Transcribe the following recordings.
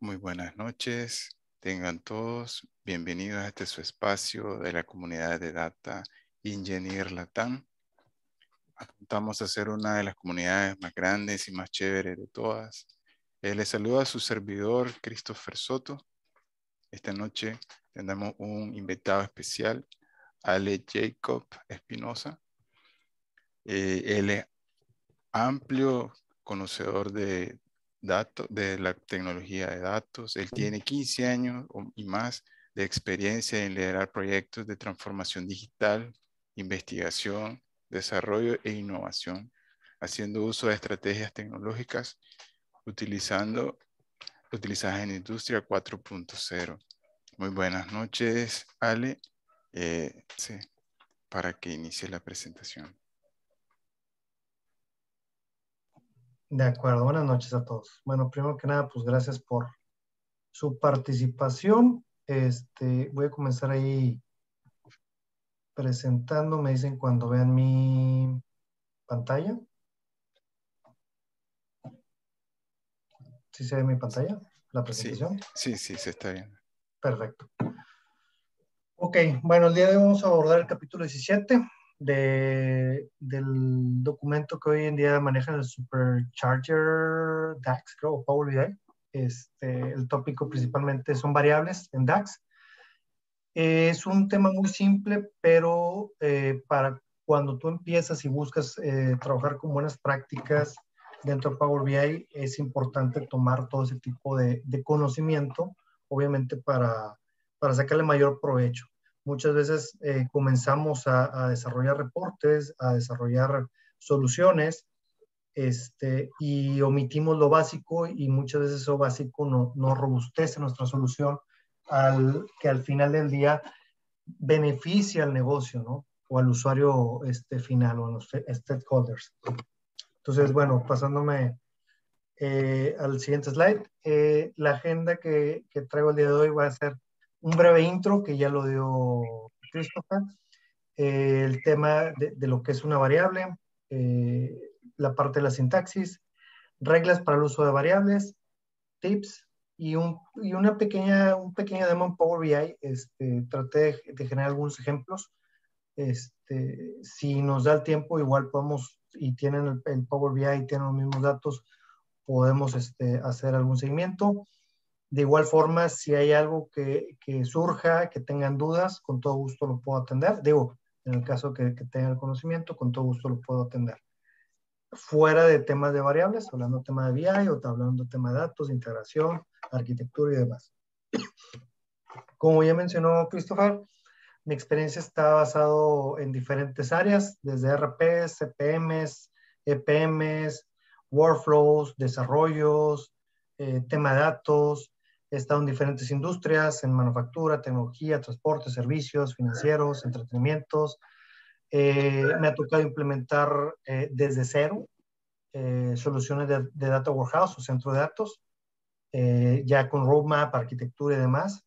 Muy buenas noches. Tengan todos bienvenidos a este su espacio de la comunidad de Data Engineer Latam. Apuntamos a ser una de las comunidades más grandes y más chéveres de todas. Les saluda a su servidor, Christopher Soto. Esta noche tenemos un invitado especial, Ale Jacob Espinosa. Él es amplio conocedor de datos, de la tecnología de datos. Él tiene 15 años y más de experiencia en liderar proyectos de transformación digital, investigación, desarrollo e innovación, haciendo uso de estrategias tecnológicas utilizadas en Industria 4.0. Muy buenas noches, Ale. Sí, para que inicie la presentación. De acuerdo, buenas noches a todos. Bueno, primero que nada, pues gracias por su participación. Voy a comenzar ahí presentando. Me dicen cuando vean mi pantalla. ¿Sí se ve mi pantalla? ¿La presentación? Sí, se está viendo. Perfecto. Ok, bueno, el día de hoy vamos a abordar el capítulo 17 del documento que hoy en día manejan el Supercharger DAX, creo, o Power BI. El tópico principalmente son variables en DAX. Es un tema muy simple, pero para cuando tú empiezas y buscas trabajar con buenas prácticas dentro de Power BI, es importante tomar todo ese tipo de conocimiento, obviamente para sacarle mayor provecho. Muchas veces comenzamos a desarrollar reportes, a desarrollar soluciones, y omitimos lo básico, y muchas veces eso básico no robustece nuestra solución, que al final del día beneficia al negocio, ¿no? O al usuario final, o a los stakeholders. Entonces, bueno, pasándome al siguiente slide, la agenda que traigo el día de hoy va a ser un breve intro, que ya lo dio Christopher, el tema de lo que es una variable, la parte de la sintaxis, reglas para el uso de variables, tips y un pequeño demo en Power BI. Traté de generar algunos ejemplos. Si nos da el tiempo, igual podemos, y tienen el Power BI y tienen los mismos datos, podemos hacer algún seguimiento. De igual forma, si hay algo que surja, que tengan dudas, con todo gusto lo puedo atender. Digo, en el caso que tengan el conocimiento, con todo gusto lo puedo atender. Fuera de temas de variables, hablando de tema de BI, o hablando de tema de datos, integración, arquitectura y demás. Como ya mencionó Christopher, mi experiencia está basado en diferentes áreas, desde RPs, CPMs, EPMs, workflows, desarrollos, tema de datos. He estado en diferentes industrias, en manufactura, tecnología, transporte, servicios, financieros, entretenimientos. Me ha tocado implementar desde cero soluciones de Data Warehouse o centro de datos, ya con roadmap, arquitectura y demás.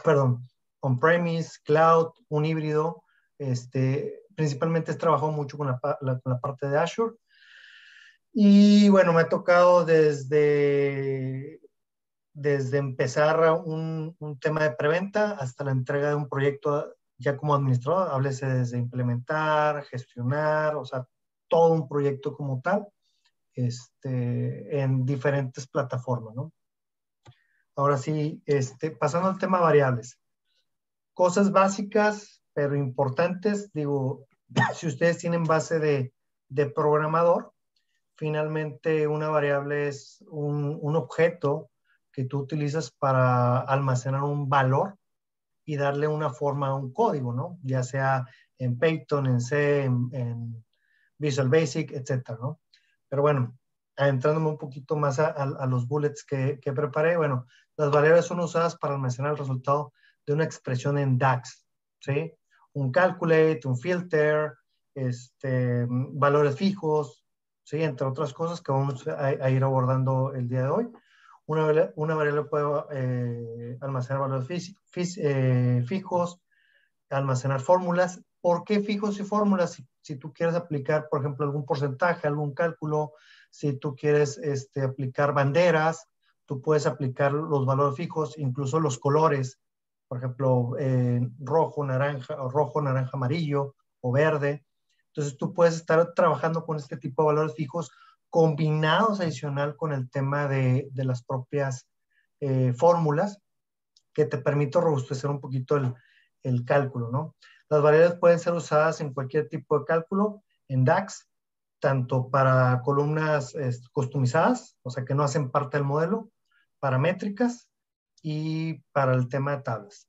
Perdón, on-premise, cloud, un híbrido. Principalmente he trabajado mucho con la parte de Azure. Y bueno, me ha tocado desde empezar un tema de preventa hasta la entrega de un proyecto ya como administrador. Háblese desde implementar, gestionar, o sea, todo un proyecto como tal, en diferentes plataformas, ¿no? Ahora sí, pasando al tema variables. Cosas básicas, pero importantes. Digo, si ustedes tienen base de programador, finalmente una variable es un objeto que tú utilizas para almacenar un valor y darle una forma a un código, ¿no? Ya sea en Python, en C, en Visual Basic, etcétera, ¿no? Pero bueno, entrándome un poquito más a los bullets que preparé, bueno, las variables son usadas para almacenar el resultado de una expresión en DAX, ¿sí? Un calculate, un filter, valores fijos, ¿sí? Entre otras cosas que vamos a ir abordando el día de hoy. Una variable puede almacenar valores fijos, almacenar fórmulas. ¿Por qué fijos y fórmulas? Si tú quieres aplicar, por ejemplo, algún porcentaje, algún cálculo, si tú quieres aplicar banderas, tú puedes aplicar los valores fijos, incluso los colores, por ejemplo, rojo, naranja, amarillo o verde. Entonces tú puedes estar trabajando con este tipo de valores fijos combinados adicional con el tema de las propias fórmulas que te permite robustecer un poquito el cálculo, ¿no? Las variables pueden ser usadas en cualquier tipo de cálculo, en DAX, tanto para columnas customizadas, o sea que no hacen parte del modelo, para métricas y para el tema de tablas.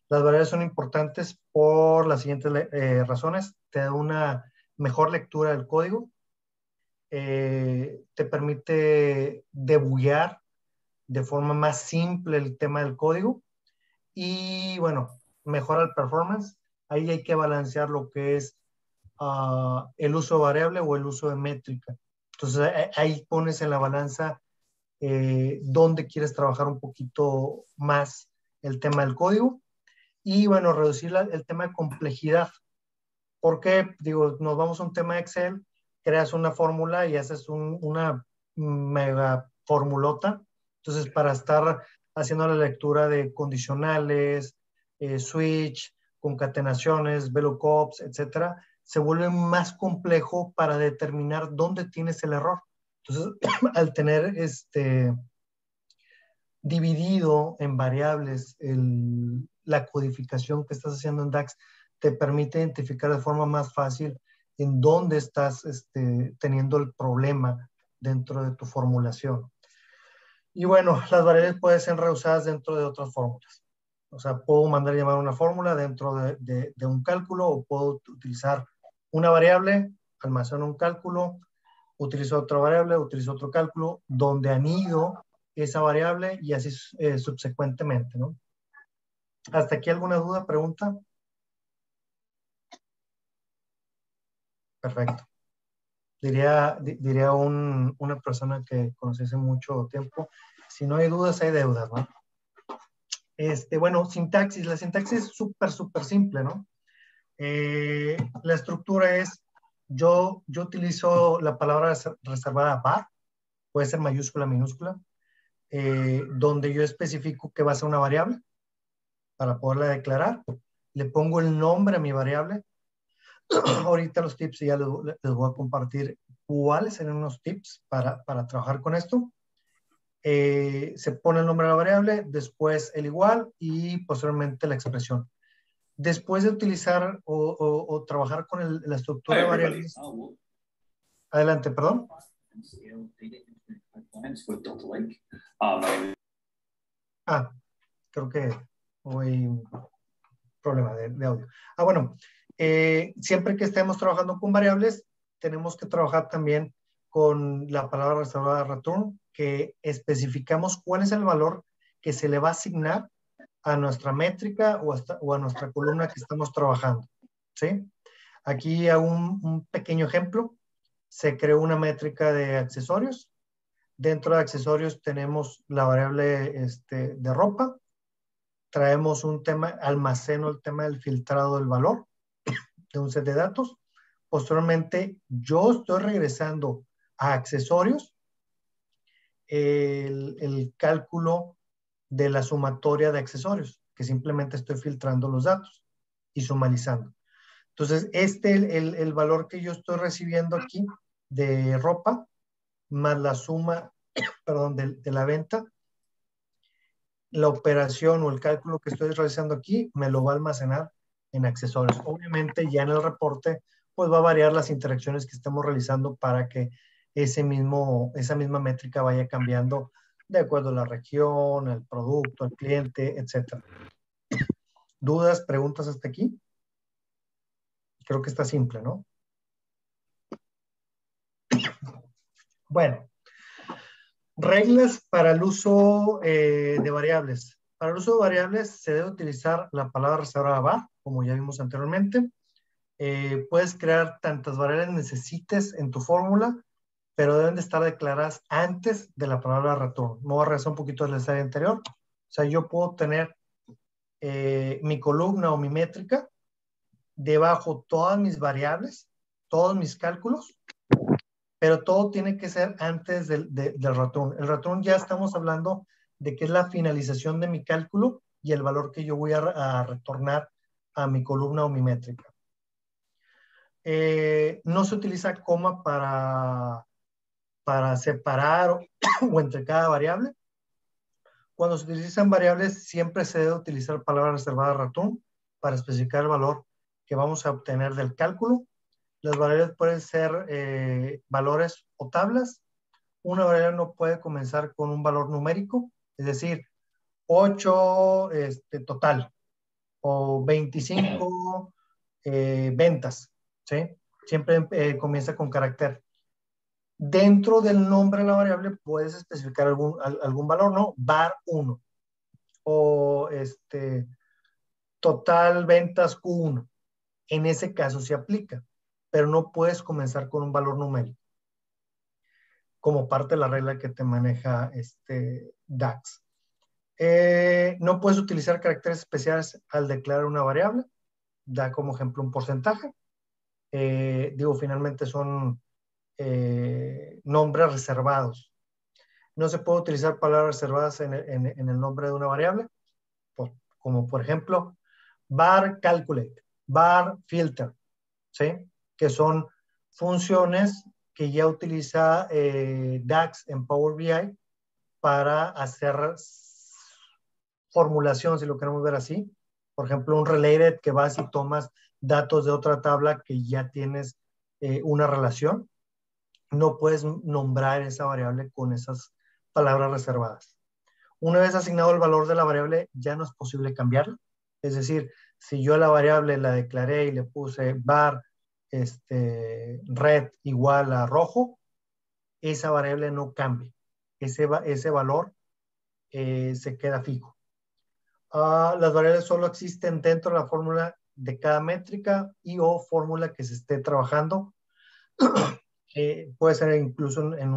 Las variables son importantes por las siguientes razones. Te da una mejor lectura del código, te permite debuggar de forma más simple el tema del código y, bueno, mejora el performance. Ahí hay que balancear lo que es el uso de variable o el uso de métrica. Entonces, ahí pones en la balanza dónde quieres trabajar un poquito más el tema del código y, bueno, reducir el tema de complejidad. Porque, digo, nos vamos a un tema de Excel, creas una fórmula y haces una mega formulota. Entonces, para estar haciendo la lectura de condicionales, switch, concatenaciones, VLOOKUPs, etcétera, se vuelve más complejo para determinar dónde tienes el error. Entonces, al tener dividido en variables la codificación que estás haciendo en DAX, te permite identificar de forma más fácil en dónde estás teniendo el problema dentro de tu formulación. Y bueno, las variables pueden ser reusadas dentro de otras fórmulas. O sea, puedo mandar llamar una fórmula dentro de un cálculo o puedo utilizar una variable, almaceno un cálculo, utilizo otra variable, utilizo otro cálculo, donde anido esa variable y así subsecuentemente, ¿no? ¿Hasta aquí alguna duda, pregunta? Perfecto. Diría una persona que conocí hace mucho tiempo, si no hay dudas, hay deudas, ¿no? Bueno, sintaxis. La sintaxis es súper simple, ¿no? La estructura es, yo utilizo la palabra reservada var, puede ser mayúscula, minúscula, donde yo especifico que va a ser una variable para poderla declarar. Le pongo el nombre a mi variable. Ahorita los tips ya les voy a compartir cuáles serían unos tips para trabajar con esto. Se pone el nombre de la variable, después el igual y posteriormente la expresión. Después de utilizar o trabajar con la estructura de variables. Adelante, perdón. Creo que hay un problema de audio. Bueno, siempre que estemos trabajando con variables, tenemos que trabajar también con la palabra reservada return, que especificamos cuál es el valor que se le va a asignar a nuestra métrica o a nuestra columna que estamos trabajando, ¿sí? Aquí hago un pequeño ejemplo. Se creó una métrica de accesorios. Dentro de accesorios tenemos la variable de ropa. Traemos un tema, almaceno el tema del filtrado del valor de un set de datos. Posteriormente, yo estoy regresando a accesorios el cálculo de la sumatoria de accesorios, que simplemente estoy filtrando los datos y sumalizando. Entonces, el valor que yo estoy recibiendo aquí de ropa, más la suma, perdón, de la venta, la operación o el cálculo que estoy realizando aquí me lo va a almacenar en accesorios. Obviamente ya en el reporte pues va a variar las interacciones que estemos realizando para que esa misma métrica vaya cambiando de acuerdo a la región, al producto, al cliente, etc. ¿Dudas, preguntas hasta aquí? Creo que está simple, ¿no? Bueno, reglas para el uso de variables. Para el uso de variables se debe utilizar la palabra reservada var, como ya vimos anteriormente. Puedes crear tantas variables necesites en tu fórmula, pero deben de estar declaradas antes de la palabra return. Me voy a regresar un poquito de la slide anterior. O sea, yo puedo tener mi columna o mi métrica, debajo todas mis variables, todos mis cálculos, pero todo tiene que ser antes del return. El return ya estamos hablando de que es la finalización de mi cálculo y el valor que yo voy a retornar a mi columna o mi métrica. No se utiliza coma para separar o entre cada variable. Cuando se utilizan variables, siempre se debe utilizar palabra reservada return para especificar el valor que vamos a obtener del cálculo. Las variables pueden ser valores o tablas. Una variable no puede comenzar con un valor numérico, es decir, 8 total o 25 ventas, ¿sí? Siempre comienza con carácter. Dentro del nombre de la variable puedes especificar algún valor, ¿no? var 1 o total ventas Q1. En ese caso se aplica, pero no puedes comenzar con un valor numérico como parte de la regla que te maneja DAX. No puedes utilizar caracteres especiales al declarar una variable. Da como ejemplo un porcentaje. Finalmente son nombres reservados. No se puede utilizar palabras reservadas en el nombre de una variable, como por ejemplo var calculate, var filter, ¿sí? Que son funciones que ya utiliza DAX en Power BI para hacer formulación, si lo queremos ver así. Por ejemplo, un related que vas y tomas datos de otra tabla que ya tienes una relación. No puedes nombrar esa variable con esas palabras reservadas. Una vez asignado el valor de la variable, ya no es posible cambiarla. Es decir, si yo la variable la declaré y le puse var red igual a rojo, esa variable no cambia. Ese valor se queda fijo. Las variables solo existen dentro de la fórmula de cada métrica y o fórmula que se esté trabajando. Puede ser incluso en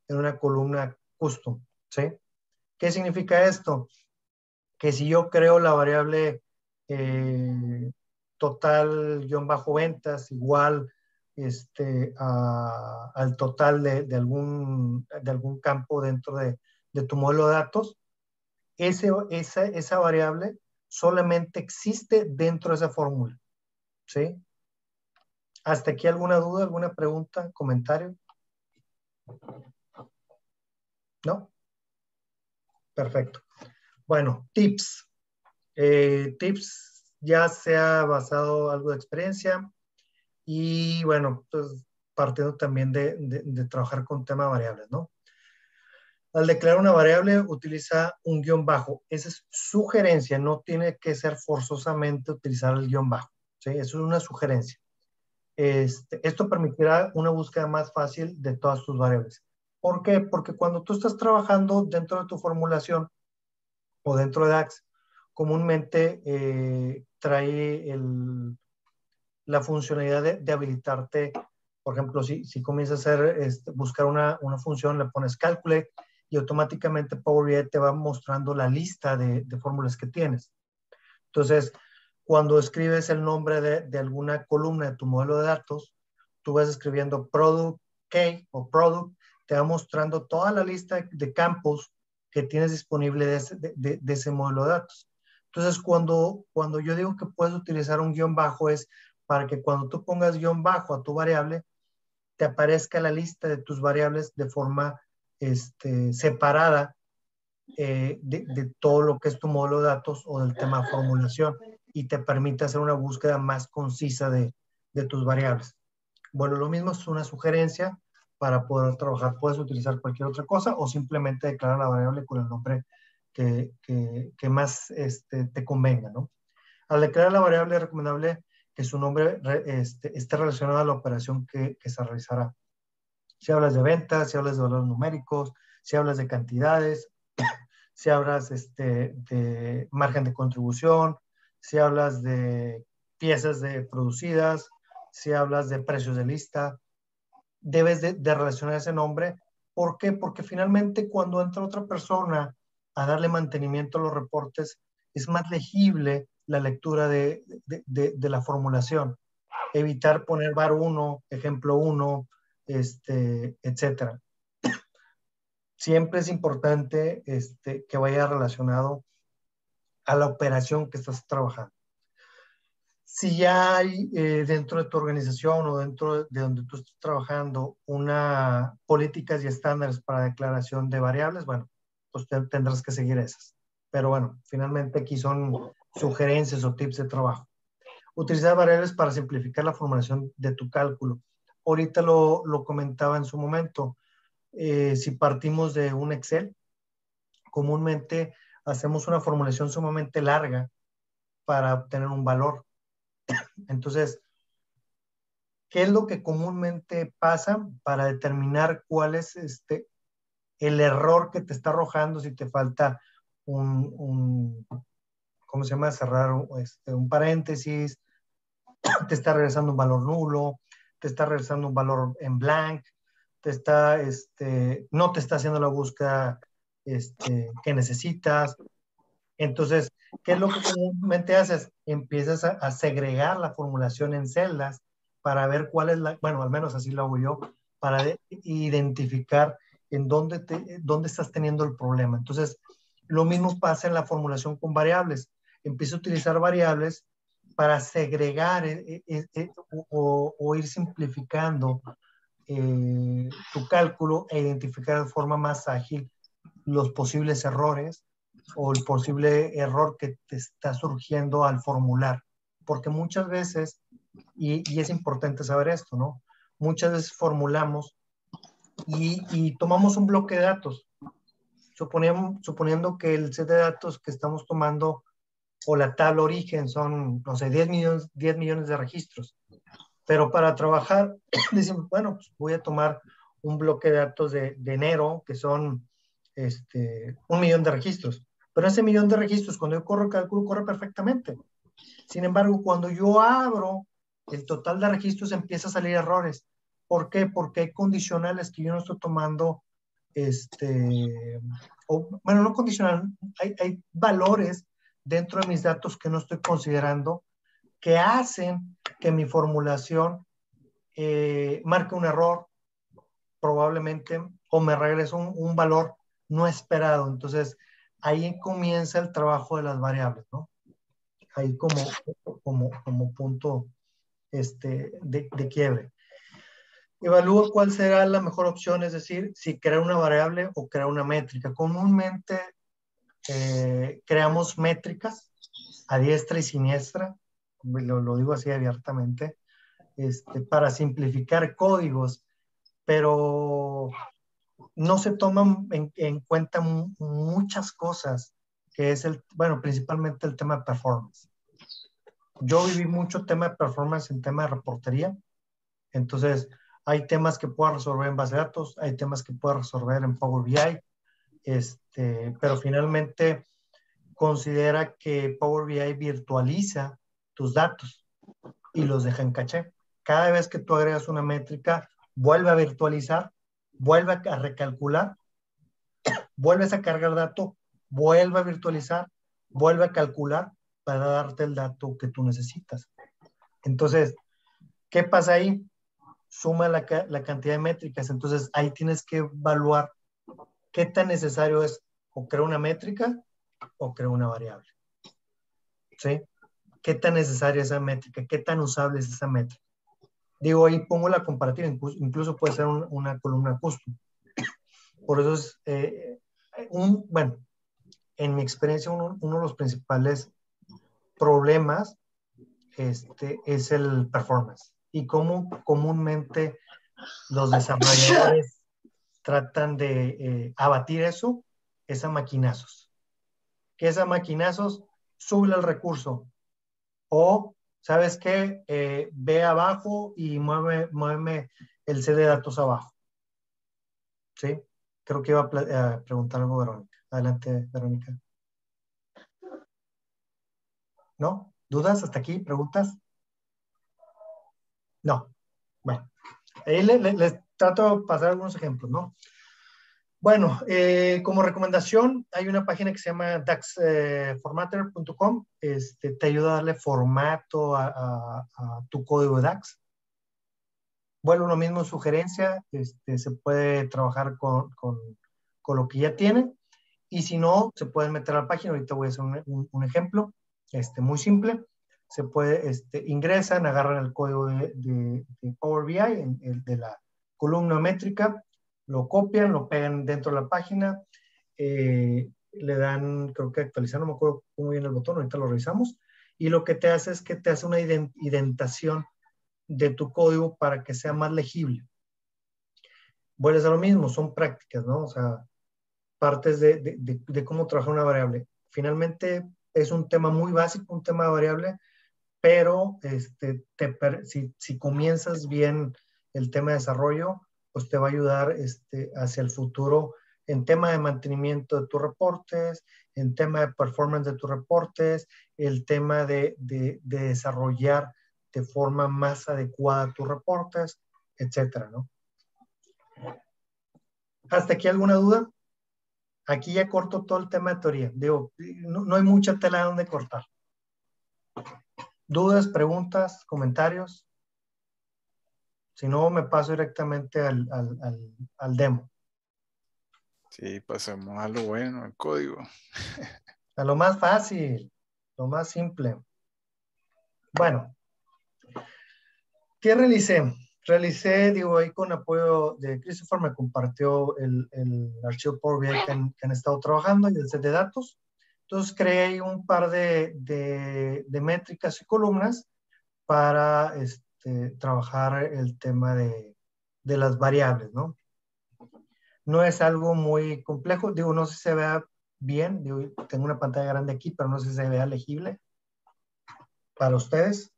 una columna custom, ¿sí? ¿Qué significa esto? Que si yo creo la variable total-ventas igual al total de algún campo dentro de tu modelo de datos, esa variable solamente existe dentro de esa fórmula, ¿sí? ¿Hasta aquí alguna duda, alguna pregunta, comentario? ¿No? Perfecto. Bueno, tips. Tips ya se ha basado algo de experiencia y bueno, pues partiendo también de trabajar con tema de variables, ¿no? Al declarar una variable utiliza un guión bajo. Esa es sugerencia, no tiene que ser forzosamente utilizar el guión bajo, ¿sí? Eso es una sugerencia. Esto permitirá una búsqueda más fácil de todas tus variables. ¿Por qué? Porque cuando tú estás trabajando dentro de tu formulación o dentro de DAX, comúnmente trae la funcionalidad de habilitarte. Por ejemplo, si comienzas a buscar una función, le pones calculate y automáticamente Power BI te va mostrando la lista de fórmulas que tienes. Entonces, cuando escribes el nombre de alguna columna de tu modelo de datos, tú vas escribiendo product key o product, te va mostrando toda la lista de campos que tienes disponible de ese modelo de datos. Entonces, cuando yo digo que puedes utilizar un guión bajo es para que cuando tú pongas guión bajo a tu variable, te aparezca la lista de tus variables de forma separada de todo lo que es tu modelo de datos o del tema formulación y te permite hacer una búsqueda más concisa de tus variables. Bueno, lo mismo es una sugerencia para poder trabajar. Puedes utilizar cualquier otra cosa o simplemente declarar la variable con el nombre que más te convenga, ¿no? Al declarar la variable es recomendable que su nombre esté relacionado a la operación que se realizará. Si hablas de ventas, si hablas de valores numéricos, si hablas de cantidades, si hablas de margen de contribución, si hablas de piezas producidas, si hablas de precios de lista, debes de relacionar ese nombre. ¿Por qué? Porque finalmente cuando entra otra persona a darle mantenimiento a los reportes, es más legible la lectura de la formulación. Evitar poner var 1, ejemplo 1, etcétera. Siempre es importante que vaya relacionado a la operación que estás trabajando. Si ya hay dentro de tu organización o dentro de donde tú estás trabajando una políticas y estándares para declaración de variables, bueno, pues tendrás que seguir esas. Pero bueno, finalmente aquí son sugerencias o tips de trabajo. Utilizar variables para simplificar la formulación de tu cálculo. Ahorita lo comentaba en su momento. Si partimos de un Excel, comúnmente hacemos una formulación sumamente larga para obtener un valor. Entonces, ¿qué es lo que comúnmente pasa para determinar cuál es el error que te está arrojando si te falta ¿cómo se llama? Cerrar un paréntesis, te está regresando un valor nulo, te está regresando un valor en blank, no te está haciendo la búsqueda que necesitas. Entonces, ¿qué es lo que comúnmente haces? Empiezas a segregar la formulación en celdas para ver cuál es bueno, al menos así lo hago yo, para identificar en dónde estás teniendo el problema. Entonces, lo mismo pasa en la formulación con variables. Empiezo a utilizar variables para segregar o ir simplificando tu cálculo e identificar de forma más ágil los posibles errores o el posible error que te está surgiendo al formular. Porque muchas veces, y es importante saber esto, ¿no? Muchas veces formulamos y tomamos un bloque de datos, suponiendo que el set de datos que estamos tomando o la tabla origen son, no sé, 10 millones de registros. Pero para trabajar, decimos, bueno, pues voy a tomar un bloque de datos de enero, que son 1 millón de registros. Pero ese 1 millón de registros, cuando yo corro el cálculo, corre perfectamente. Sin embargo, cuando yo abro el total de registros, empieza a salir errores. ¿Por qué? Porque hay condicionales que yo no estoy tomando, bueno, no condicional, hay valores dentro de mis datos que no estoy considerando que hacen que mi formulación marque un error probablemente o me regrese un valor no esperado. Entonces, ahí comienza el trabajo de las variables, ¿no? Ahí como punto de quiebre. Evalúa cuál será la mejor opción, es decir, si crear una variable o crear una métrica. Comúnmente creamos métricas a diestra y siniestra, lo digo así abiertamente, para simplificar códigos, pero no se toman en cuenta muchas cosas, que es bueno, principalmente el tema de performance. Yo viví mucho tema de performance en tema de reportería, entonces hay temas que puedo resolver en base de datos, hay temas que puedo resolver en Power BI, pero finalmente considera que Power BI virtualiza tus datos y los deja en caché. Cada vez que tú agregas una métrica, vuelve a virtualizar, vuelve a recalcular, vuelves a cargar dato, vuelve a virtualizar, vuelve a calcular para darte el dato que tú necesitas. Entonces, ¿qué pasa ahí? Suma la cantidad de métricas. Entonces, ahí tienes que evaluar qué tan necesario es o crear una métrica o crear una variable. ¿Sí? ¿Qué tan necesaria es esa métrica? ¿Qué tan usable es esa métrica? Digo, ahí pongo la comparativa, incluso puede ser una columna custom. Por eso es, bueno, en mi experiencia, uno de los principales problemas es el performance. Y cómo comúnmente los desarrolladores tratan de abatir eso, es a maquinazos. ¿Qué es a maquinazos? Sube el recurso. O, ¿sabes qué? Ve abajo y muéveme el set de datos abajo. ¿Sí? Creo que iba a preguntar algo, Verónica. Adelante, Verónica. ¿No? ¿Dudas hasta aquí? ¿Preguntas? No. Bueno, ahí les trato de pasar algunos ejemplos, ¿no? Bueno, como recomendación, hay una página que se llama daxformatter.com. Te ayuda a darle formato a tu código de DAX. Vuelvo lo mismo, sugerencia, se puede trabajar con lo que ya tienen, y si no, se pueden meter a la página. Ahorita voy a hacer un ejemplo muy simple. Se puede, ingresan, agarran el código de Power BI, de la columna métrica, lo copian, lo pegan dentro de la página, le dan, creo que actualizar, no me acuerdo cómo viene el botón, ahorita lo revisamos, y lo que te hace es que te hace una indentación de tu código para que sea más legible. Vuelves a lo mismo, son prácticas, ¿no? O sea, partes de cómo trabajar una variable. Finalmente es un tema muy básico, un tema de variable, pero si comienzas bien el tema de desarrollo, pues te va a ayudar hacia el futuro en tema de mantenimiento de tus reportes, en tema de performance de tus reportes, el tema de desarrollar de forma más adecuada tus reportes, etcétera, ¿no? ¿Hasta aquí alguna duda? Aquí ya corto todo el tema de teoría. Digo, no hay mucha tela donde cortar. ¿Dudas, preguntas, comentarios? Si no, me paso directamente al demo. Sí, pasamos a lo bueno, al código. A lo más fácil, lo más simple. Bueno, ¿qué realicé? Realicé, digo, ahí con apoyo de Christopher, me compartió el archivo Power BI que han estado trabajando y el set de datos. Entonces creé un par de métricas y columnas para trabajar el tema de las variables, ¿no? No es algo muy complejo, digo, no sé si se vea bien, digo, tengo una pantalla grande aquí, pero no sé si se vea legible para ustedes.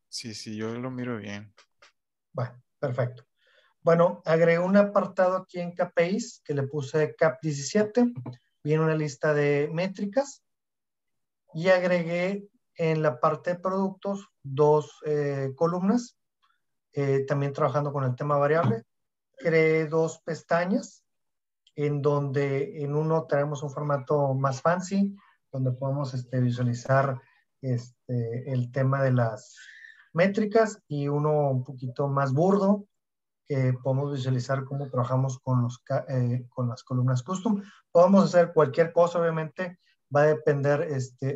Sí, sí, yo lo miro bien. Bueno, perfecto. Bueno, agregué un apartado aquí en KPIs que le puse CAP 17, viene una lista de métricas, y agregué en la parte de productos dos columnas, también trabajando con el tema variable. Creé dos pestañas en donde en uno tenemos un formato más fancy, donde podemos visualizar el tema de las métricas, y uno un poquito más burdo, que podemos visualizar cómo trabajamos con las columnas custom. Podemos hacer cualquier cosa, obviamente, va a depender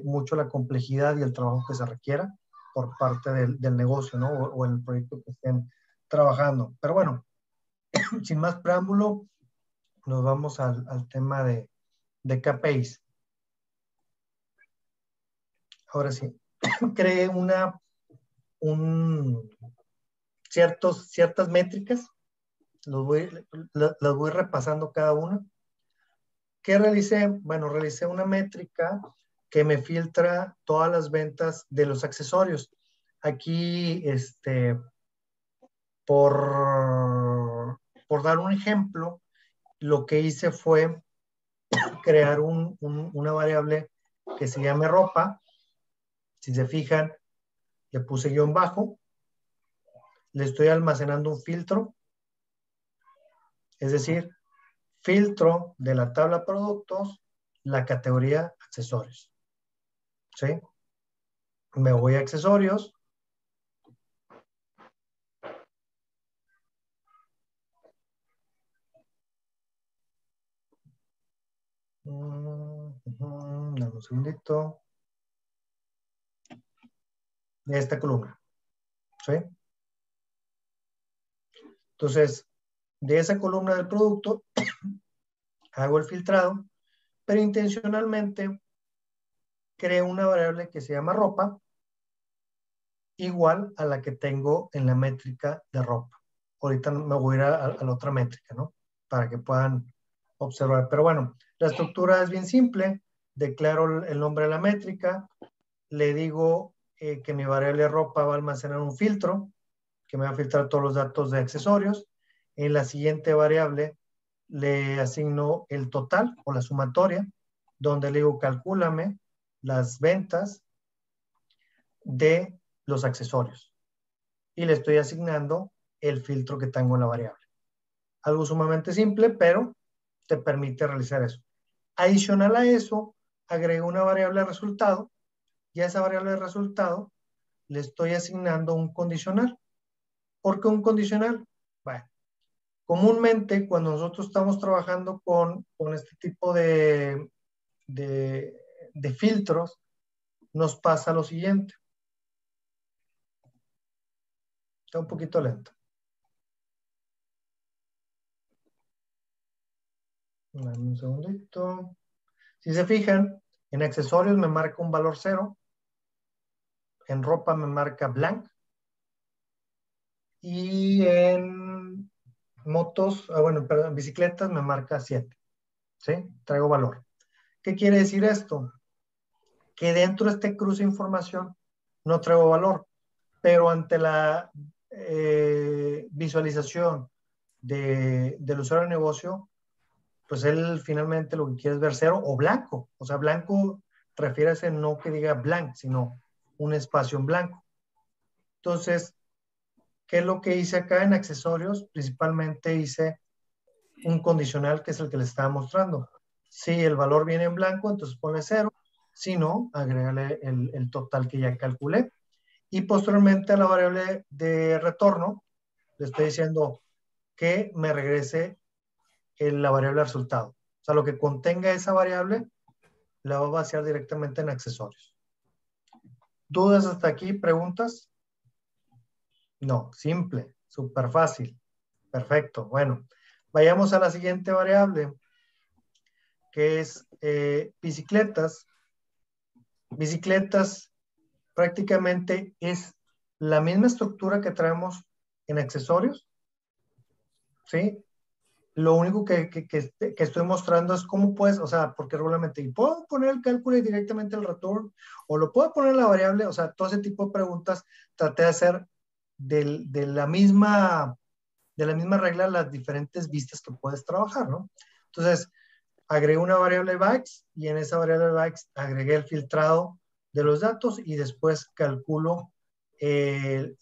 mucho la complejidad y el trabajo que se requiera por parte del negocio, ¿no? O el proyecto que estén trabajando. Pero bueno, sin más preámbulo, nos vamos al tema de KPIs. Ahora sí, creé ciertas métricas, las voy repasando cada una. ¿Qué realicé? Bueno, realicé una métrica que me filtra todas las ventas de los accesorios. Aquí, por dar un ejemplo, lo que hice fue crear una variable que se llame ropa. Si se fijan, le puse guión bajo, le estoy almacenando un filtro, es decir, filtro de la tabla productos, la categoría accesorios. ¿Sí? Me voy a accesorios. Dame un segundito. De esta columna. ¿Sí? Entonces, de esa columna del producto, hago el filtrado, pero intencionalmente creo una variable que se llama ropa, igual a la que tengo en la métrica de ropa. Ahorita me voy a ir a la otra métrica, ¿no? Para que puedan observar. Pero bueno, la estructura es bien simple. Declaro el nombre de la métrica, le digo que mi variable ropa va a almacenar un filtro, que me va a filtrar todos los datos de accesorios. En la siguiente variable le asigno el total o la sumatoria, donde le digo calcúlame las ventas de los accesorios. Y le estoy asignando el filtro que tengo en la variable. Algo sumamente simple, pero te permite realizar eso. Adicional a eso, agrego una variable de resultado, y a esa variable de resultado le estoy asignando un condicional. ¿Por qué un condicional? Bueno, comúnmente cuando nosotros estamos trabajando con este tipo de filtros, nos pasa lo siguiente. Está un poquito lento. Dame un segundito. Si se fijan, en accesorios me marca un valor 0. En ropa me marca blank. Y en motos, bueno, perdón, en bicicletas me marca 7. ¿Sí? Traigo valor. ¿Qué quiere decir esto? Que dentro de este cruce de información no traigo valor, pero ante la visualización del usuario de negocio, pues él finalmente lo que quiere es ver 0 o blanco. O sea, blanco refiere a no que diga blank, sino un espacio en blanco. Entonces, ¿qué es lo que hice acá en accesorios? Principalmente hice un condicional que es el que les estaba mostrando. Si el valor viene en blanco, entonces pone 0. Si no, agrégale el total que ya calculé. Y posteriormente a la variable de retorno, le estoy diciendo que me regrese la variable resultado. O sea, lo que contenga esa variable, la va a vaciar directamente en accesorios. ¿Dudas hasta aquí? ¿Preguntas? No, simple, súper fácil. Perfecto. Bueno, vayamos a la siguiente variable, que es bicicletas. Bicicletas prácticamente es la misma estructura que traemos en accesorios, ¿sí? Lo único que estoy mostrando es cómo puedes, o sea, porque regularmente, ¿y puedo poner el cálculo y directamente el return? ¿O lo puedo poner en la variable? O sea, todo ese tipo de preguntas traté de hacer de la misma regla las diferentes vistas que puedes trabajar, ¿no? Entonces, agregué una variable bytes y en esa variable bytes agregué el filtrado de los datos y después calculo el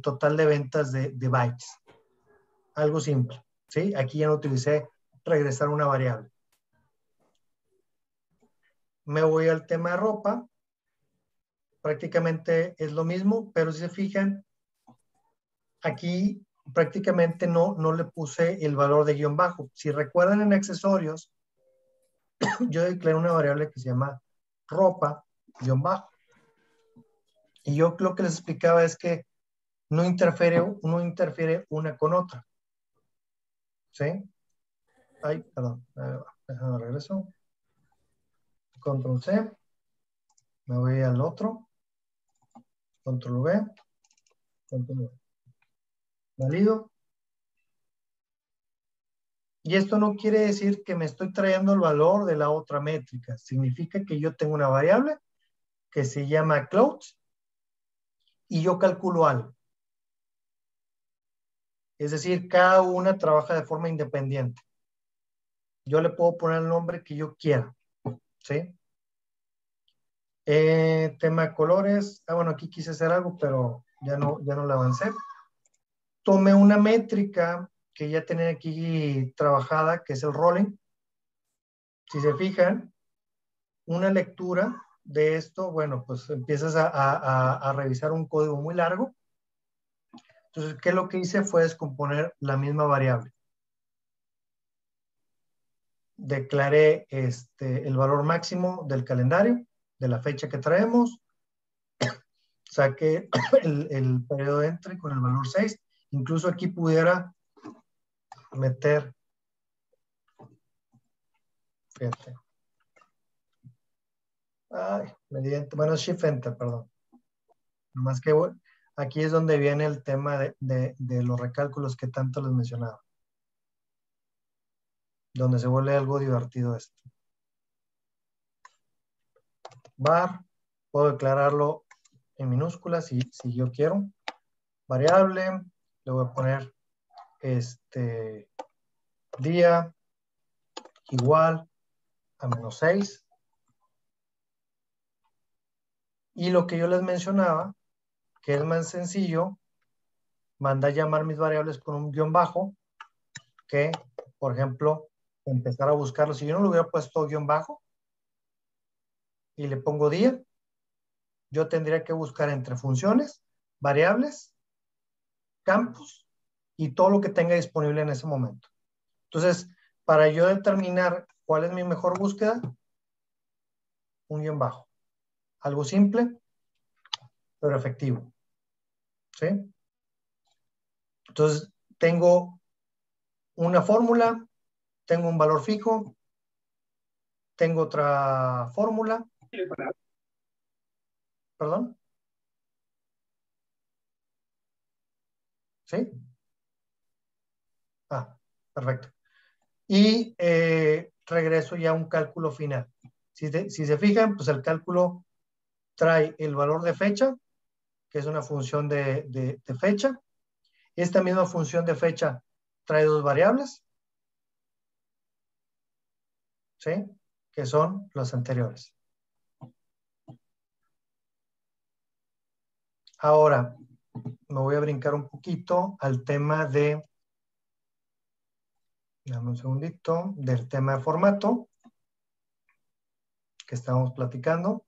total de ventas de bytes. Algo simple, ¿sí? Aquí ya no utilicé regresar una variable. Me voy al tema de ropa. Prácticamente es lo mismo, pero si se fijan, aquí prácticamente no le puse el valor de guión bajo. Si recuerdan en accesorios, yo declaré una variable que se llama ropa guión bajo. Y yo lo que les explicaba es que no interfiere una con otra. ¿Sí? Ay, perdón. Déjame regreso. Control C. Me voy al otro. Control V. Control V. Valido. Y esto no quiere decir que me estoy trayendo el valor de la otra métrica. Significa que yo tengo una variable que se llama clothes y yo calculo algo. Es decir, cada una trabaja de forma independiente. Yo le puedo poner el nombre que yo quiera. ¿Sí? Tema de colores. Bueno, aquí quise hacer algo, pero ya no le avancé. Tomé una métrica que ya tenía aquí trabajada, que es el rolling. Si se fijan, una lectura de esto, bueno, pues empiezas a revisar un código muy largo. Entonces, ¿qué es lo que hice? Fue descomponer la misma variable. Declaré el valor máximo del calendario, de la fecha que traemos. Saqué el periodo de entry con el valor 6. Incluso aquí pudiera meter, fíjate. Ay, bueno, Shift Enter, perdón. Nomás que aquí es donde viene el tema de los recálculos que tanto les mencionaba. Donde se vuelve algo divertido esto. Var, puedo declararlo en minúsculas si yo quiero. Variable, le voy a poner día igual a -6. Y lo que yo les mencionaba, que es más sencillo, manda a llamar mis variables con un guión bajo, que, por ejemplo, empezar a buscarlo. Si yo no le hubiera puesto guión bajo y le pongo día, yo tendría que buscar entre funciones, variables, campos y todo lo que tenga disponible en ese momento. Entonces, para yo determinar cuál es mi mejor búsqueda, un guión bajo. Algo simple, pero efectivo. ¿Sí? Entonces, tengo una fórmula, tengo un valor fijo, tengo otra fórmula. ¿Perdón? ¿Sí? Ah, perfecto. Y regreso ya a un cálculo final. Si se fijan, pues el cálculo trae el valor de fecha, que es una función de fecha. Esta misma función de fecha trae dos variables, ¿sí? Que son las anteriores. Ahora, me voy a brincar un poquito al tema de, dame un segundito, del tema de formato que estábamos platicando.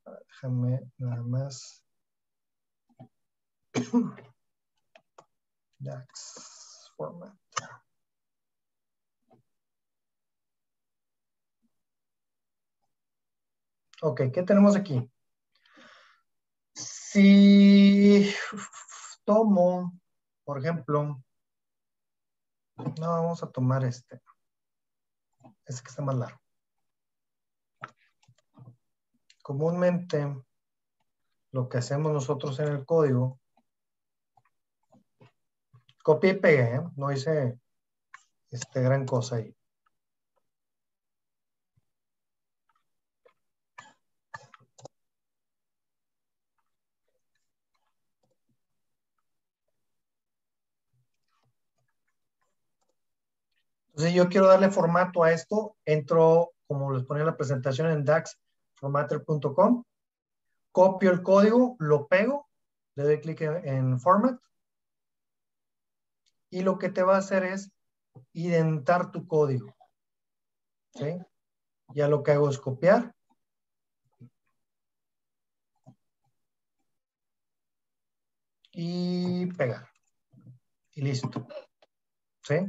Déjame nada más. DAX format. Ok, ¿qué tenemos aquí? Si tomo, por ejemplo, no, vamos a tomar este que está más largo. Comúnmente, lo que hacemos nosotros en el código, copié y pegué, ¿eh? No hice gran cosa ahí. Entonces yo quiero darle formato a esto, entro, como les ponía en la presentación, en daxformatter.com, copio el código, lo pego, le doy clic en Format, y lo que te va a hacer es identar tu código. ¿Sí? Ya lo que hago es copiar. Y pegar. Y listo. ¿Sí?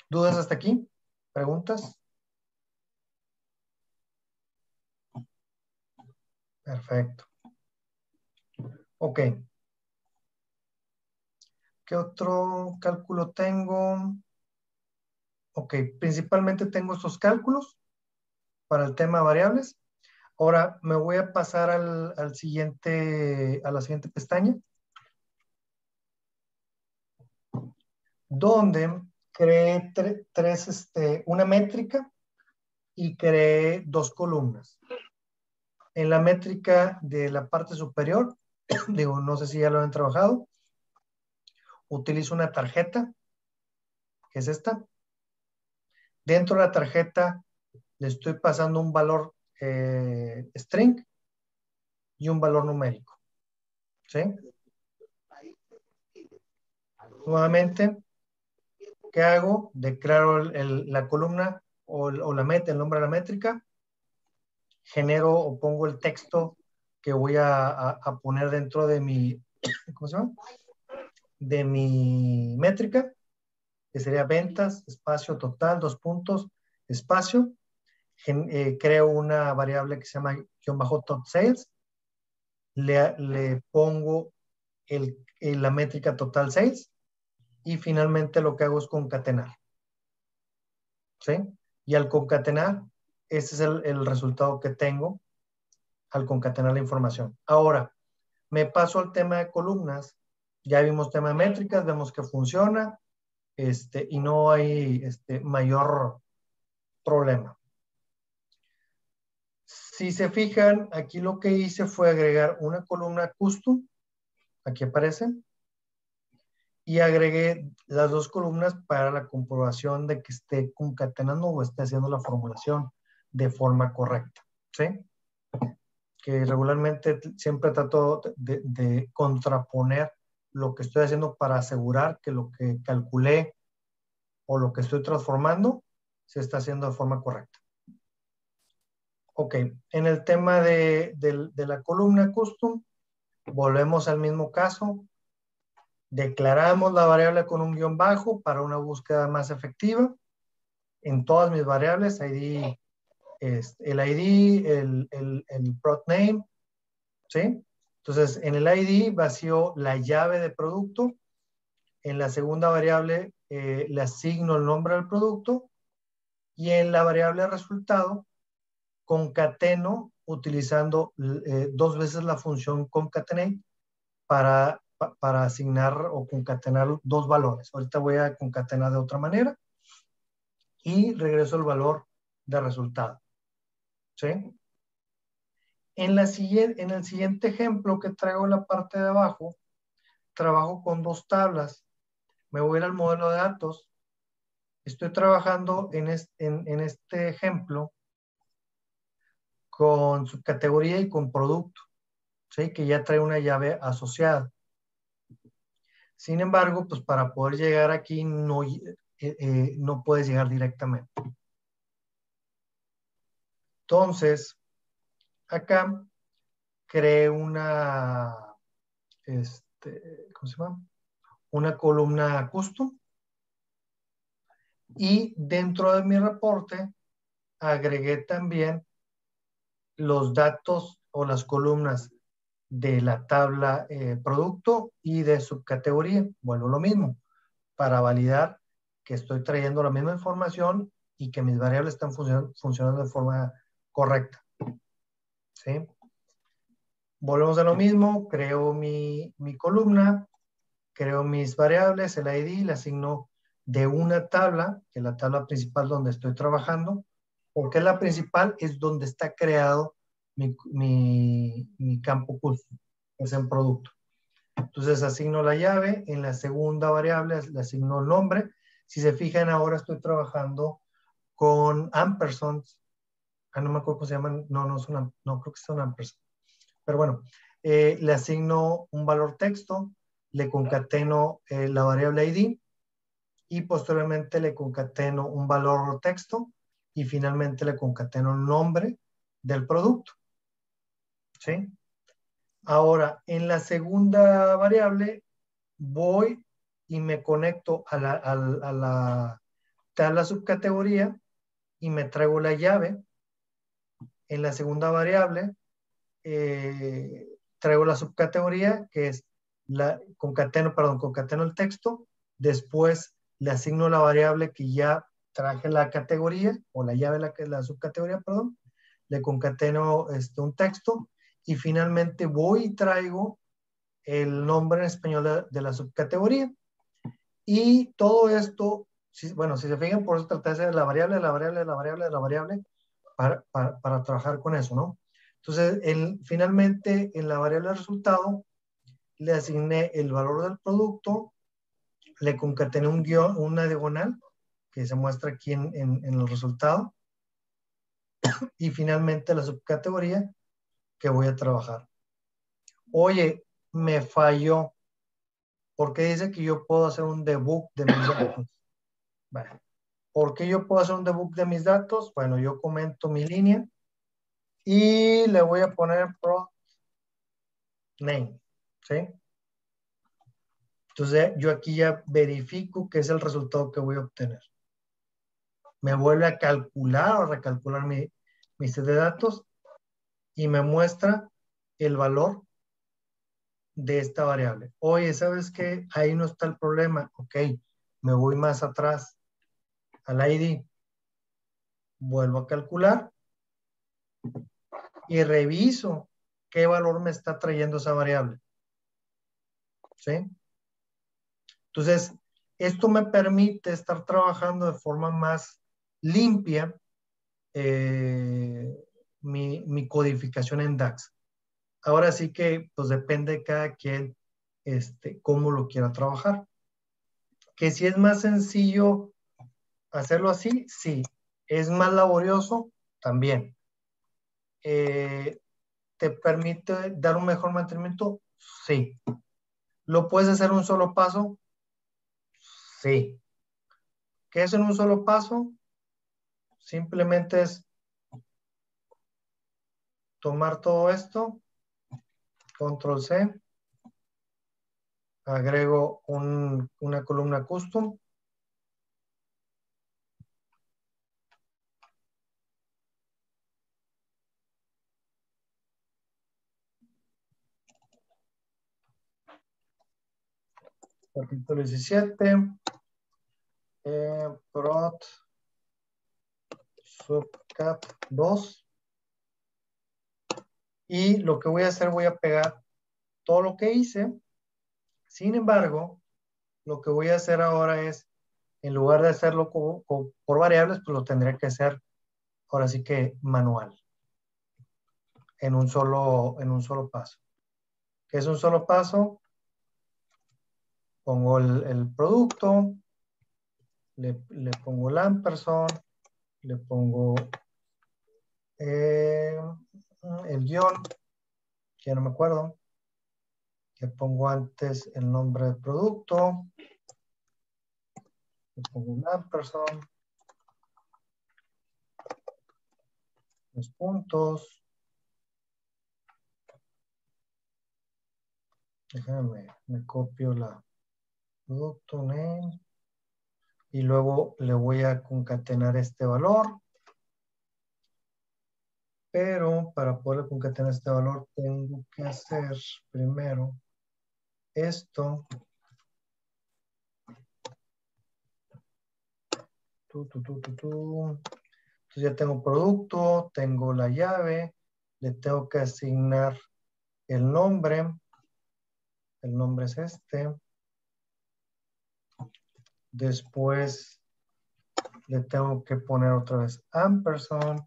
¿Dudas hasta aquí? ¿Preguntas? Perfecto. Ok. ¿Qué otro cálculo tengo? Ok, principalmente tengo estos cálculos para el tema de variables. Ahora me voy a pasar a la siguiente pestaña, donde creé una métrica y creé dos columnas. En la métrica de la parte superior, digo, no sé si ya lo han trabajado, utilizo una tarjeta, que es esta. Dentro de la tarjeta le estoy pasando un valor string y un valor numérico. ¿Sí? Nuevamente, ¿qué hago? Declaro la columna o la el nombre de la métrica, genero o pongo el texto que voy a poner dentro de mi, ¿cómo se llama? De mi métrica, que sería ventas, espacio total, dos puntos, espacio. Creo una variable que se llama _top sales. Le pongo la métrica total sales y finalmente lo que hago es concatenar. ¿Sí? Y al concatenar, ese es el resultado que tengo al concatenar la información. Ahora, me paso al tema de columnas. Ya vimos tema de métricas, vemos que funciona y no hay mayor problema. Si se fijan, aquí lo que hice fue agregar una columna custom, aquí aparece, y agregué las dos columnas para la comprobación de que esté concatenando o esté haciendo la formulación de forma correcta. ¿Sí? Que regularmente siempre trato de contraponer lo que estoy haciendo para asegurar que lo que calculé o lo que estoy transformando se está haciendo de forma correcta. Ok, en el tema de la columna custom, Volvemos al mismo caso. Declaramos la variable con un guión bajo para una búsqueda más efectiva. En todas mis variables, ID, el ID, el product name, ¿sí? Entonces, en el ID vacío la llave de producto. En la segunda variable le asigno el nombre del producto. Y en la variable resultado, concateno utilizando 2 veces la función concatenate para asignar o concatenar 2 valores. Ahorita voy a concatenar de otra manera y regreso el valor de resultado. ¿Sí? En el siguiente ejemplo que traigo en la parte de abajo, trabajo con 2 tablas. Me voy a ir al modelo de datos. Estoy trabajando en este ejemplo con subcategoría y con producto, ¿sí? Que ya trae una llave asociada. Sin embargo, pues para poder llegar aquí no puedes llegar directamente. Entonces, acá creé una, ¿cómo se llama? Una columna custom. Y dentro de mi reporte agregué también los datos o las columnas de la tabla producto y de subcategoría. Bueno, lo mismo, para validar que estoy trayendo la misma información y que mis variables están funcionando de forma correcta. ¿Sí? Volvemos a lo mismo, creo mi columna, creo mis variables, el ID, le asigno de una tabla, que es la tabla principal donde estoy trabajando, porque la principal es donde está creado mi campo custom, es en producto. Entonces asigno la llave, en la segunda variable le asigno el nombre. Si se fijan, ahora estoy trabajando con ampersands. No me acuerdo cómo se llaman, no es una, no creo que sea un ampersand. Pero bueno, le asigno un valor texto, le concateno la variable ID y posteriormente le concateno un valor texto y finalmente le concateno el nombre del producto. ¿Sí? Ahora, en la segunda variable voy y me conecto a la tabla subcategoría y me traigo la llave. En la segunda variable traigo la subcategoría, que es concateno el texto, después le asigno la variable que ya traje la categoría, o la llave la subcategoría, perdón, le concateno un texto, y finalmente voy y traigo el nombre en español de la subcategoría. Y todo esto, bueno, si se fijan, por eso traté de hacer la variable para trabajar con eso, ¿no? Entonces, finalmente, en la variable de resultado, le asigné el valor del producto, le concatené un guión, una diagonal, que se muestra aquí en el resultado, y finalmente la subcategoría que voy a trabajar. Oye, me falló, porque dice que yo puedo hacer un debug de mis datos. Bueno, ¿por qué yo puedo hacer un debug de mis datos? Bueno, yo comento mi línea y le voy a poner product name, ¿sí? Entonces yo aquí ya verifico que es el resultado que voy a obtener. Me vuelve a calcular o recalcular mi set de datos y me muestra el valor de esta variable. Oye, ¿sabes qué? Ahí no está el problema. Ok, me voy más atrás al ID. Vuelvo a calcular y reviso qué valor me está trayendo esa variable. ¿Sí? Entonces, esto me permite estar trabajando de forma más limpia mi codificación en DAX. Ahora sí que, pues depende de cada quien cómo lo quiera trabajar. Que si es más sencillo hacerlo así, sí. Es más laborioso, también. ¿Te permite dar un mejor mantenimiento? Sí. ¿Lo puedes hacer en un solo paso? Sí. ¿Qué es en un solo paso? Simplemente es tomar todo esto, Control C. Agrego una columna custom. Capítulo 17. Prot subcat 2. Y lo que voy a hacer, voy a pegar todo lo que hice. Sin embargo, lo que voy a hacer ahora es, en lugar de hacerlo por variables, pues lo tendré que hacer ahora sí que manual. En un solo paso. ¿Qué es un solo paso? Pongo el producto, le pongo el ampersand, le pongo el guión, que ya no me acuerdo. Le pongo antes el nombre del producto, le pongo un ampersand, los puntos. Déjame, me copio la producto name y luego le voy a concatenar este valor. Pero para poder concatenar este valor tengo que hacer primero esto. Entonces ya tengo producto, tengo la llave, le tengo que asignar el nombre. El nombre es este. Después le tengo que poner otra vez ampersand.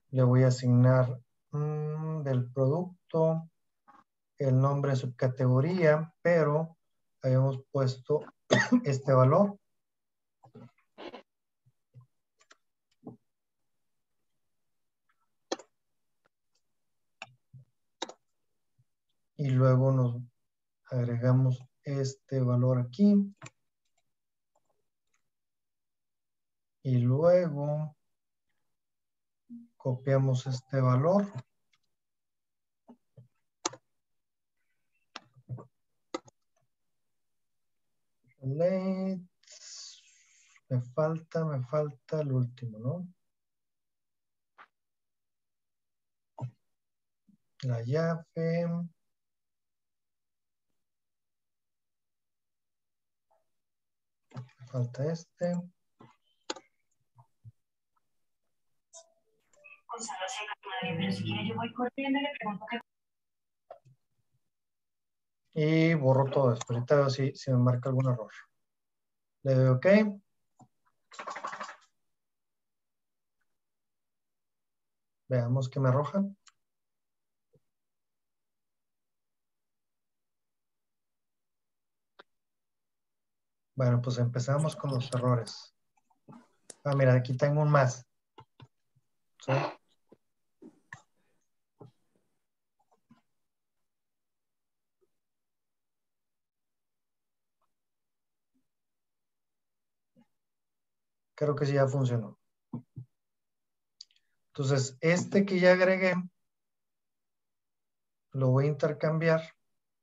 Le voy a asignar del producto el nombre de subcategoría, pero habíamos puesto este valor. Y luego nos agregamos este valor aquí. Y luego copiamos este valor. Me falta el último, ¿no? La llave. Me falta este. Y borro todo esto. Ahorita veo si me marca algún error. Le doy OK. Veamos qué me arroja. Bueno, pues empezamos con los errores. Ah, mira, aquí tengo un más. ¿Sí? Creo que sí ya funcionó. Entonces, este que ya agregué, lo voy a intercambiar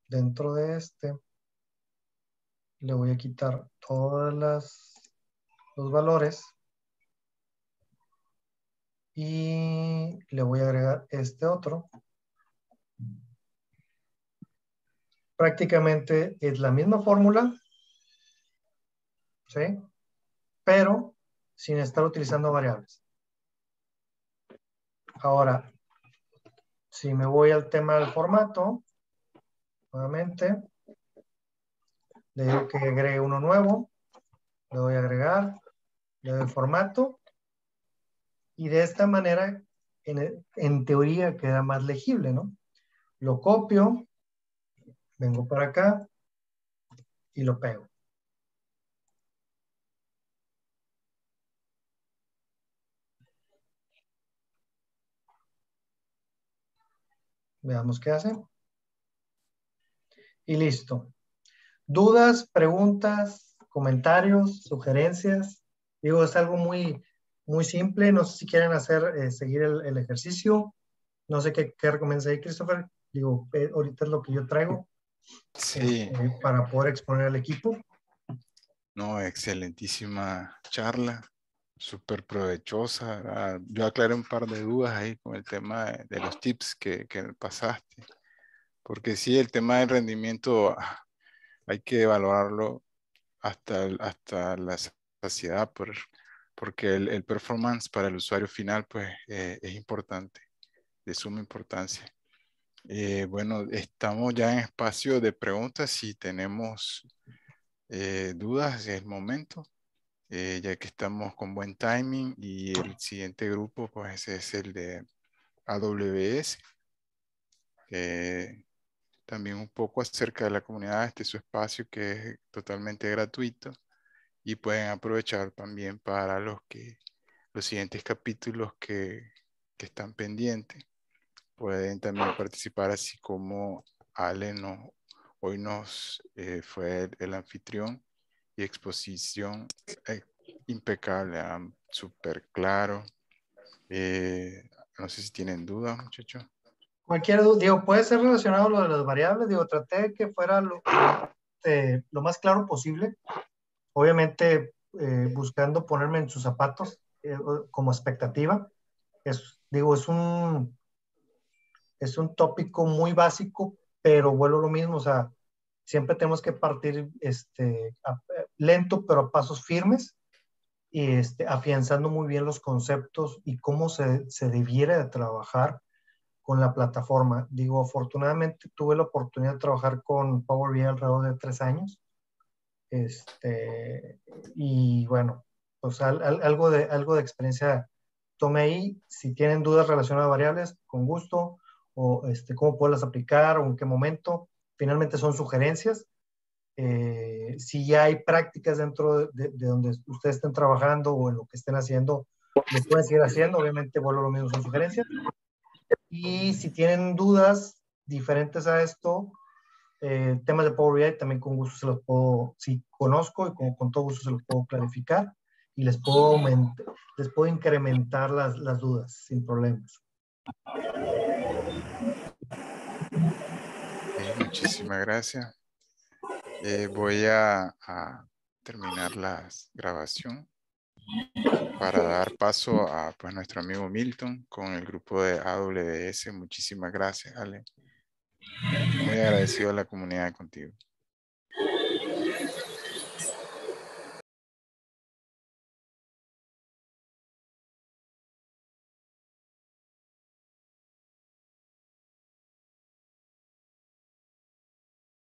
dentro de este. Le voy a quitar todos los valores. Y le voy a agregar este otro. Prácticamente es la misma fórmula, ¿sí? Pero sin estar utilizando variables. Ahora, si me voy al tema del formato, nuevamente, le digo que agregue uno nuevo, le doy a agregar, le doy formato, y de esta manera, en teoría, queda más legible, ¿no? Lo copio, vengo para acá y lo pego. Veamos qué hace. Y listo. ¿Dudas, preguntas, comentarios, sugerencias? Digo, es algo muy, muy simple. No sé si quieren seguir el ejercicio. No sé qué recomiendas ahí, Christopher. Digo, ahorita es lo que yo traigo Sí, para poder exponer al equipo. no, excelentísima charla, súper provechosa, ¿verdad? Yo aclaré un par de dudas ahí con el tema de los tips que pasaste, porque sí, el tema del rendimiento hay que evaluarlo hasta la saciedad, porque el performance para el usuario final pues es importante, de suma importancia. Bueno, estamos ya en espacio de preguntas. Si tenemos dudas, es el momento, ya que estamos con buen timing y el siguiente grupo pues es el de AWS. También un poco acerca de la comunidad, este es su espacio que es totalmente gratuito y pueden aprovechar también para los siguientes capítulos que están pendientes. Pueden también participar así como Ale hoy nos fue el anfitrión y exposición eh, impecable, súper claro. No sé si tienen dudas, muchachos. Cualquier duda, digo, puede ser relacionado a lo de las variables, digo, traté de que fuera lo más claro posible, obviamente buscando ponerme en sus zapatos como expectativa. Digo, es un tópico muy básico, pero vuelvo a lo mismo, o sea, siempre tenemos que partir lento, pero a pasos firmes, y afianzando muy bien los conceptos y cómo se debiera de trabajar con la plataforma. Digo, afortunadamente tuve la oportunidad de trabajar con Power BI alrededor de 3 años. Y bueno, pues algo de experiencia tomé ahí. Si tienen dudas relacionadas a variables, con gusto, o cómo poderlas aplicar o en qué momento. Finalmente son sugerencias. Si ya hay prácticas dentro de donde ustedes estén trabajando o en lo que estén haciendo, lo pueden seguir haciendo. Obviamente, vuelvo a lo mismo, son sugerencias. Y si tienen dudas diferentes a esto, temas de Power BI, también con gusto se los puedo, si conozco y con todo gusto se los puedo clarificar y les puedo incrementar las dudas sin problemas. Muchísimas gracias. Voy a terminar la grabación para dar paso a pues, nuestro amigo Milton con el grupo de AWS. Muchísimas gracias, Ale. Muy agradecido a la comunidad contigo.